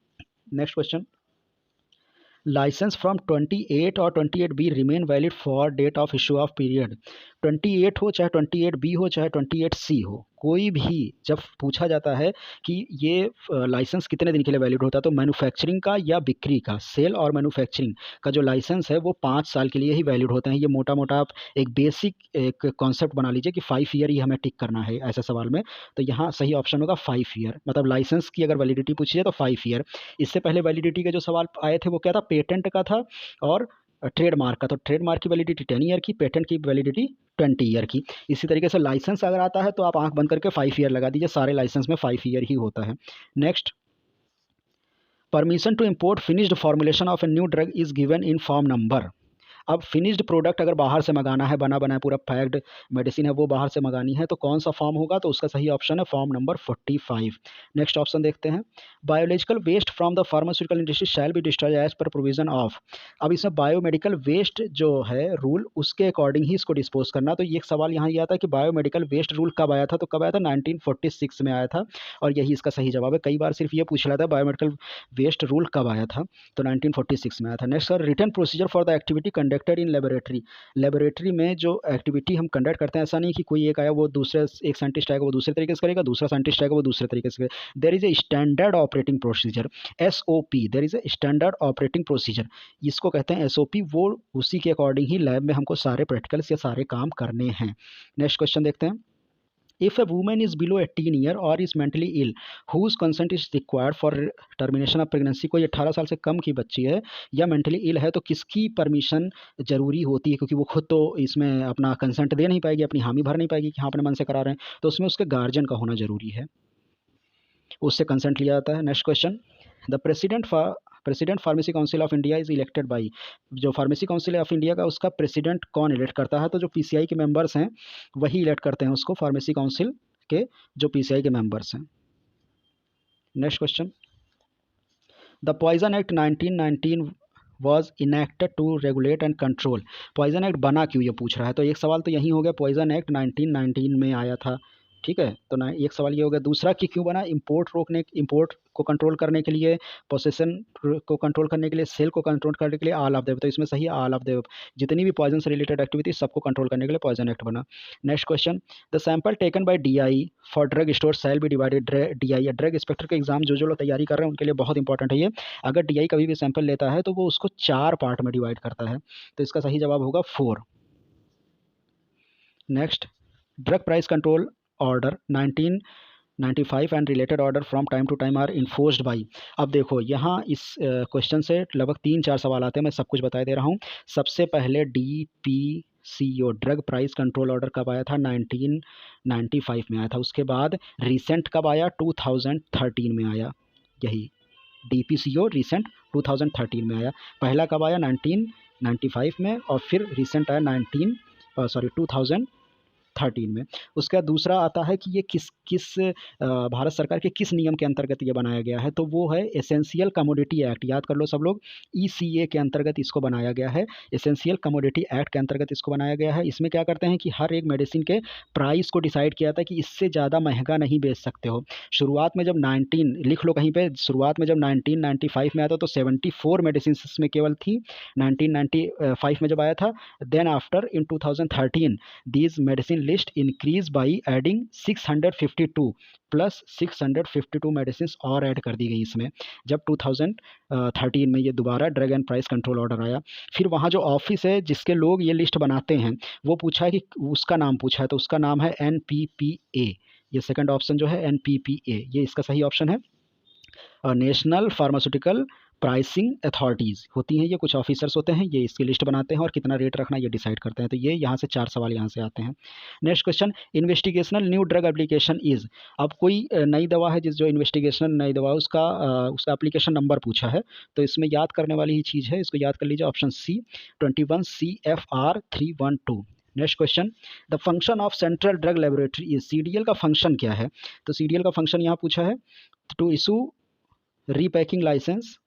Speaker 1: नेक्स्ट क्वेश्चन, लाइसेंस फ्रॉम 28 और 28B remain valid for date of issue of period, 28 हो चाहे 28B हो चाहे 28C हो, कोई भी जब पूछा जाता है कि ये लाइसेंस कितने दिन के लिए वैलिड होता है, तो मैन्युफैक्चरिंग का या बिक्री का, सेल और मैन्युफैक्चरिंग का जो लाइसेंस है वो 5 साल के लिए ही वैलिड होते हैं, ये मोटा मोटा आप एक बेसिक एक कॉन्सेप्ट बना लीजिए कि 5 ईयर ही हमें टिक करना है ऐसे सवाल में, तो यहाँ सही ऑप्शन होगा 5 ईयर, मतलब लाइसेंस की अगर वैलिडिटी पूछी जाए तो 5 ईयर। इससे पहले वैलिडिटी के जो सवाल आए थे वो क्या था, पेटेंट का था और ट्रेडमार्क का, तो ट्रेडमार्क की वैलिडिटी 10 ईयर की, पेटेंट की वैलिडिटी 20 ईयर की। इसी तरीके से लाइसेंस अगर आता है तो आप आंख बंद करके 5 ईयर लगा दीजिए, सारे लाइसेंस में 5 ईयर ही होता है। Next, permission to import finished formulation of a new drug is given in form number. अब फिनिश्ड प्रोडक्ट अगर बाहर से मंगाना है, बना बनाया पूरा पैक्ड मेडिसिन है वो बाहर से मंगानी है, तो कौन सा फॉर्म होगा, तो उसका सही ऑप्शन है फॉर्म नंबर 45। नेक्स्ट ऑप्शन देखते हैं, biological waste from the pharmaceutical industry shall be destroyed as per provision of. अब इसमें बायोमेडिकल वेस्ट जो है रूल, उसके अकॉर्डिंग ही इसको डिस्पोज करना। तो ये एक सवाल यहाँ ये आता है कि बायोमेडिकल वेस्ट रूल कब आया था, तो कब आया था, 1946 में आया था, और यही इसका सही जवाब है। कई बार सिर्फ ये पूछ रहा था बायोमेडिकल वेस्ट रूल कब आया था, तो 1946 में आया था। नेक्स्ट sir, written procedure for the activity conducted in laboratory. Laboratory में जो एक्टिविटी हम कंडक्ट करते हैं, ऐसा नहीं कि कोई एक आया वो दूसरे, एक साइंटिस्ट आएगा वो दूसरे तरीके से करेगा, दूसरा साइंटिस्ट आएगा वो दूसरे तरीके से करेगा। There is a standard operating procedure, SOP, there is a standard operating procedure, इसको कहते हैं SOP। वो उसी के अकॉर्डिंग ही लैब में हमको सारे प्रैक्टिकल्स या सारे काम करने हैं। नेक्स्ट क्वेश्चन देखते हैं, if a woman is below 18 year or is mentally ill whose consent is required for termination of pregnancy, कोई 18 साल से कम की बच्ची है या मेंटली इल है तो किसकी परमिशन जरूरी होती है, क्योंकि वो खुद तो इसमें अपना कंसेंट दे नहीं पाएगी, अपनी हामी भर नहीं पाएगी कि हाँ अपने मन से करा रहे हैं, तो उसमें उसके गार्जियन का होना जरूरी है, उससे कंसेंट लिया जाता है। Next question, the president pharmacy council of India is elected by. जो फार्मेसी काउंसिल ऑफ इंडिया का उसका प्रेसिडेंट कौन इलेक्ट करता है, तो जो PCI के मेंबर्स हैं वही इलेक्ट करते हैं उसको, फार्मेसी काउंसिल के जो PCI के मेंबर्स हैं। Next question, the poison act 1919 was enacted to regulate and control. Poison act बना क्यों, ये पूछ रहा है, तो एक सवाल तो यही हो गया, पॉइजन एक्ट 1919 में आया था, ठीक है, तो ना एक सवाल ये हो गया। दूसरा कि क्यों बना, इंपोर्ट को कंट्रोल करने के लिए, पोसेसन को कंट्रोल करने के लिए, सेल को कंट्रोल करने के लिए, ऑल ऑफ द, तो इसमें सही ऑल ऑफ द, जितनी भी पॉइजन से रिलेटेड एक्टिविटी सबको कंट्रोल करने के लिए पॉइजन एक्ट बना। Next question, the sample taken by DI for drug store shall be divided. DI या ड्रग इंस्पेक्टर के एग्जाम जो लोग तैयारी कर रहे हैं उनके लिए बहुत इंपॉर्टेंट है ये। अगर DI कभी भी सैंपल लेता है तो वो उसको 4 पार्ट में डिवाइड करता है, तो इसका सही जवाब होगा 4। Next, drug price control order 1995 and related order from time to time are enforced by. अब देखो यहाँ इस क्वेश्चन से लगभग 3-4 सवाल आते हैं, मैं सब कुछ बता दे रहा हूँ। सबसे पहले DPCO drug price control order कब आया था, 1995 में आया था। उसके बाद रिसेंट कब आया, 2013 में आया, यही DPCO रिसेंट 2013 में आया। पहला कब आया, 1995 में, और फिर रिसेंट आया 2013 में। उसका दूसरा आता है कि ये किस भारत सरकार के किस नियम के अंतर्गत ये बनाया गया है, तो वो है एसेंशियल कमोडिटी एक्ट, याद कर लो सब लोग, ECA के अंतर्गत इसको बनाया गया है, एसेंशियल कमोडिटी एक्ट के अंतर्गत इसको बनाया गया है। इसमें क्या करते हैं कि हर एक मेडिसिन के प्राइस को डिसाइड किया था कि इससे ज़्यादा महंगा नहीं बेच सकते हो। शुरुआत में जब 19 लिख लो कहीं पे, शुरुआत में जब 1995 में आया था तो 74 मेडिसिन में केवल थी, 1995 में जब आया था। Then after in 2013 these medicine list increase by adding 652 plus 652 medicine और ऐड कर दी गई इसमें, जब 2013 में ये दोबारा drug and price control order आया। फिर वहाँ जो ऑफिस है जिसके लोग ये लिस्ट बनाते हैं वो पूछा है कि उसका नाम पूछा है, तो उसका नाम है NPPA। ये सेकंड ऑप्शन जो है NPPA, ये इसका सही ऑप्शन है। नेशनल फार्मास्यूटिकल प्राइसिंग अथॉरिटीज़ होती हैं, ये कुछ ऑफिसर्स होते हैं, ये इसकी लिस्ट बनाते हैं और कितना रेट रखना ये डिसाइड करते हैं। तो ये यहाँ से 4 सवाल यहाँ से आते हैं। Next question, investigational new drug application is. अब कोई नई दवा है, जो इन्वेस्टिगेशनल नई दवा उसका एप्लीकेशन नंबर पूछा है, तो इसमें याद करने वाली ही चीज़ है, इसको याद कर लीजिए, option C 21 CFR 312। Next question, the function of central drug laboratory is. CDL का फंक्शन क्या है, तो CDL का फंक्शन यहाँ पूछा है, to issue repacking license,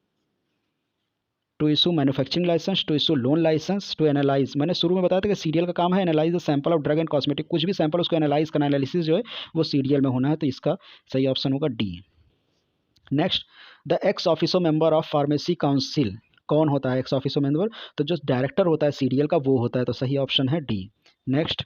Speaker 1: to issue manufacturing license, to issue loan license, to analyse. मैंने शुरू में बताया था कि CDL का काम है analyse the sample of drug and cosmetic, कुछ भी सैंपल उसको एनालाइज करना, एनालिसिस जो है वो CDL में होना है, तो इसका सही ऑप्शन होगा D। Next, the x officio member of pharmacy council, कौन होता है एक्स ऑफिसो मेंबर, तो जो डायरेक्टर होता है CDL का वो होता है, तो सही ऑप्शन है D। Next,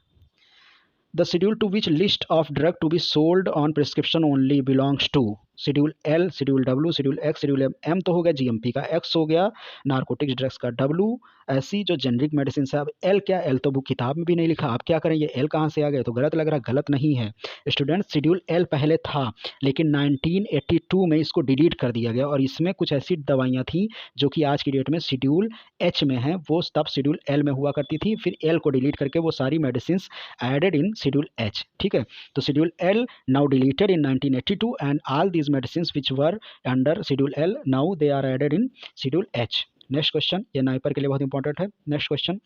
Speaker 1: the schedule to which list of drug to be sold on prescription only belongs to. Schedule L, schedule W, schedule X, schedule M. M तो हो गया जीएमपी का, एक्स हो गया नारकोटिक्स ड्रग्स का, W ऐसी जो generic medicine है। अब एल क्या, एल तो वो किताब में भी नहीं लिखा, आप क्या करें, ये एल कहाँ से आ गया, तो गलत लग रहा है, गलत नहीं है स्टूडेंट। शेड्यूल एल पहले था लेकिन 1982 में इसको डिलीट कर दिया गया और इसमें कुछ ऐसी दवाइयाँ थी जो कि आज की डेट में शेड्यूल एच में हैं, वो तब शेड्यूल एल में हुआ करती थी, फिर एल को डिलीट करके वो सारी medicine added in schedule H. ठीक है, तो schedule L now deleted in 1982 and all these medicines which were under schedule L now they are added in schedule H. Next question, ये नाइपर के लिए बहुत इंपॉर्टेंट है। Next question,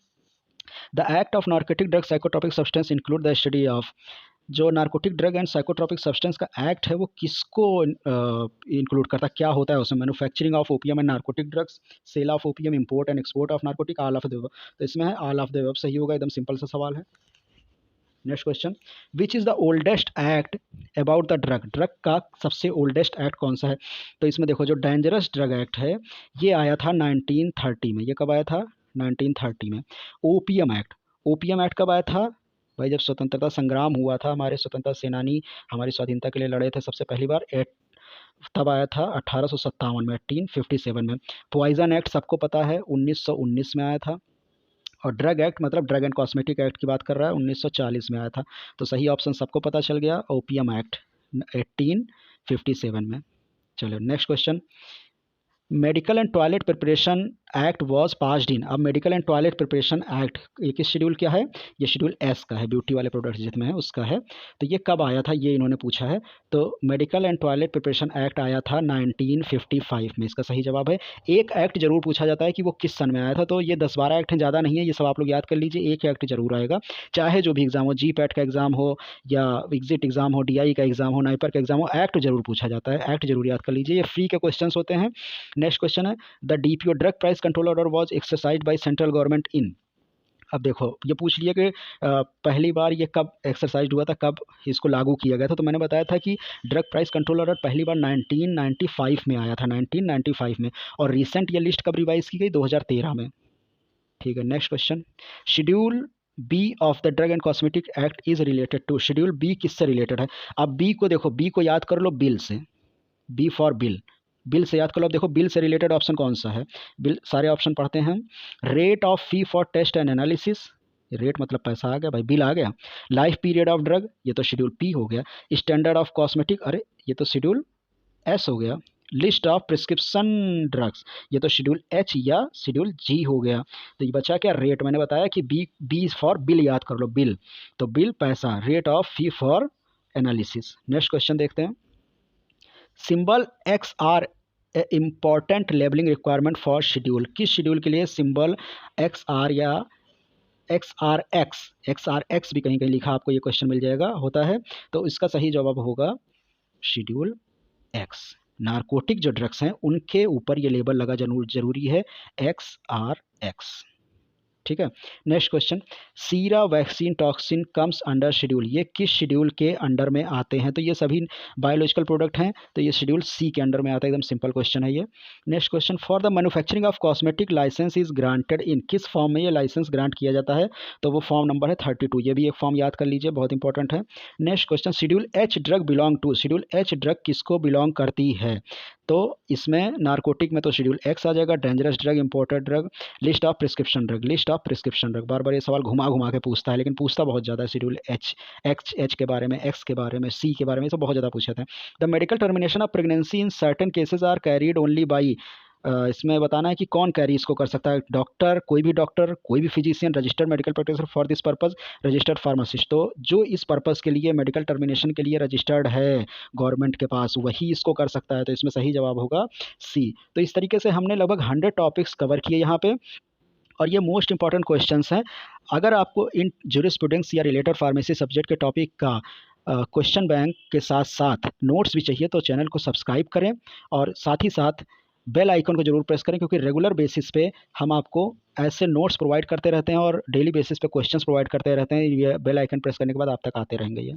Speaker 1: the act of narcotic drug psychotropic substance include the study of. जो narcotic drug and psychotropic substance का act है वो किसको इंक्लूड करता है, क्या होता है उसमें, manufacturing of opium and narcotic drugs, sale of opium, import and export of narcotic, all of the above. तो इसमें है ऑल ऑफ द अबव सही होगा, एकदम सिंपल सा सवाल है। Next question, which is the oldest act about the drug. Drug का सबसे ओल्डेस्ट एक्ट कौन सा है, तो इसमें देखो जो डेंजरस ड्रग एक्ट है ये आया था 1930 में। ये कब आया था, 1930 में। ओपीएम एक्ट, ओपीएम एक्ट कब आया था भाई, जब स्वतंत्रता संग्राम हुआ था, हमारे स्वतंत्रता सेनानी हमारी स्वाधीनता के लिए लड़े थे सबसे पहली बार, तब आया था 1857 में, 1857 में। पॉइजन एक्ट सबको पता है 1919 में आया था, और ड्रग एक्ट मतलब ड्रग एंड कॉस्मेटिक एक्ट की बात कर रहा है, 1940 में आया था। तो सही ऑप्शन सबको पता चल गया, ओपीएम एक्ट 1857 में। चलो next question, medical and toilet preparation act was passed in. अब medical and toilet preparation act ये किस शेड्यूल क्या है, ये शेड्यूल एस का है, ब्यूटी वाले प्रोडक्ट्स जिसमें है उसका है। तो ये कब आया था ये इन्होंने पूछा है, तो medical and toilet preparation act आया था 1955 में, इसका सही जवाब है। एक एक्ट जरूर पूछा जाता है कि वो किस सन में आया था, तो ये 10-12 एक्ट हैं, ज़्यादा नहीं है, ये सब आप लोग याद कर लीजिए, एक एक्ट जरूर आएगा, चाहे जो भी एग्जाम हो, जी पैट का एग्जाम हो या एग्जिट एग्जाम हो, DI का एग्जाम हो, नाइपर का एग्जाम हो, एक्ट जरूर पूछा जाता है, एक्ट जरूर याद कर लीजिए, ये फ्री के क्वेश्चन होते हैं। नेक्स्ट क्वेश्चन है, the DPO drug price control order was exercised by central government in. अब देखो ये पूछ लिया कि पहली बार ये कब एक्सरसाइज हुआ था, कब इसको लागू किया गया था, तो मैंने बताया था कि ड्रग प्राइस कंट्रोल ऑर्डर पहली बार 1995 में आया था, 1995 में, और रिसेंट ये लिस्ट कब रिवाइज की गई, 2013 में। ठीक है, next question, schedule B of the drug and cosmetic act is related to. Schedule B किससे रिलेटेड है, अब बी को देखो, बी को याद कर लो बिल से, बी फॉर बिल, बिल से याद कर लो। अब देखो बिल से रिलेटेड ऑप्शन कौन सा है, बिल सारे ऑप्शन पढ़ते हैं हम। Rate of fee for test and analysis, rate मतलब पैसा आ गया भाई, बिल आ गया। लाइफ पीरियड ऑफ ड्रग, ये तो शेड्यूल पी हो गया। स्टैंडर्ड ऑफ कॉस्मेटिक, अरे ये तो शेड्यूल एस हो गया। लिस्ट ऑफ प्रिस्क्रिप्शन ड्रग्स, ये तो शेड्यूल एच या शेड्यूल जी हो गया। तो ये बचा क्या, रेट, मैंने बताया कि बी फॉर बिल याद कर लो, बिल, तो बिल पैसा, rate of fee for analysis. Next question देखते हैं, symbol X R important labelling requirement for schedule. किस शेड्यूल के लिए सिंबल एक्स आर या XRX भी कहीं कहीं लिखा आपको ये क्वेश्चन मिल जाएगा होता है, तो इसका सही जवाब होगा शेड्यूल एक्स। नारकोटिक जो ड्रग्स हैं उनके ऊपर ये लेबल लगा जरूरी है, XRX। ठीक है, नेक्स्ट क्वेश्चन, सीरा vaccine toxin comes under schedule, ये किस शेड्यूल के अंडर में आते हैं, तो ये सभी बायोलॉजिकल प्रोडक्ट हैं, तो ये शेड्यूल सी के अंडर में आता है, एकदम सिंपल क्वेश्चन है ये। Next question, for the manufacturing of cosmetic license is granted in, किस फॉर्म में ये लाइसेंस ग्रांट किया जाता है, तो वो फॉर्म नंबर है 32, ये भी एक फॉर्म याद कर लीजिए, बहुत इंपॉर्टेंट है। Next question, schedule H drug belong to, schedule H drug किसको बिलोंग करती है, तो इसमें नारकोटिक में तो शेड्यूल एक्स आ जाएगा, dangerous drug, imported drug, list of prescription drug, list of prescription drug. बार बार ये सवाल घुमा घुमा के पूछता है, लेकिन पूछता बहुत ज़्यादा है, शेड्यूल एच के बारे में, एक्स के बारे में, सी के बारे में, ये सब बहुत ज़्यादा पूछे थे। The medical termination of pregnancy in certain cases are carried only by, इसमें बताना है कि कौन कैरी इसको कर सकता है, डॉक्टर, कोई भी physician, registered medical practitioner for this purpose, registered pharmacist. तो जो इस पर्पस के लिए मेडिकल टर्मिनेशन के लिए रजिस्टर्ड है गवर्नमेंट के पास, वही इसको कर सकता है, तो इसमें सही जवाब होगा सी। तो इस तरीके से हमने लगभग 100 टॉपिक्स कवर किए यहाँ पे, और ये मोस्ट इंपॉर्टेंट क्वेश्चंस हैं। अगर आपको इन ज्यूरिस्प्रूडेंस या रिलेटेड फार्मेसी सब्जेक्ट के टॉपिक का क्वेश्चन बैंक के साथ साथ नोट्स भी चाहिए, तो चैनल को सब्सक्राइब करें और साथ ही साथ बेल आइकन को जरूर प्रेस करें, क्योंकि रेगुलर बेसिस पे हम आपको ऐसे नोट्स प्रोवाइड करते रहते हैं और डेली बेसिस पे क्वेश्चंस प्रोवाइड करते रहते हैं, ये बेल आइकन प्रेस करने के बाद आप तक आते रहेंगे ये।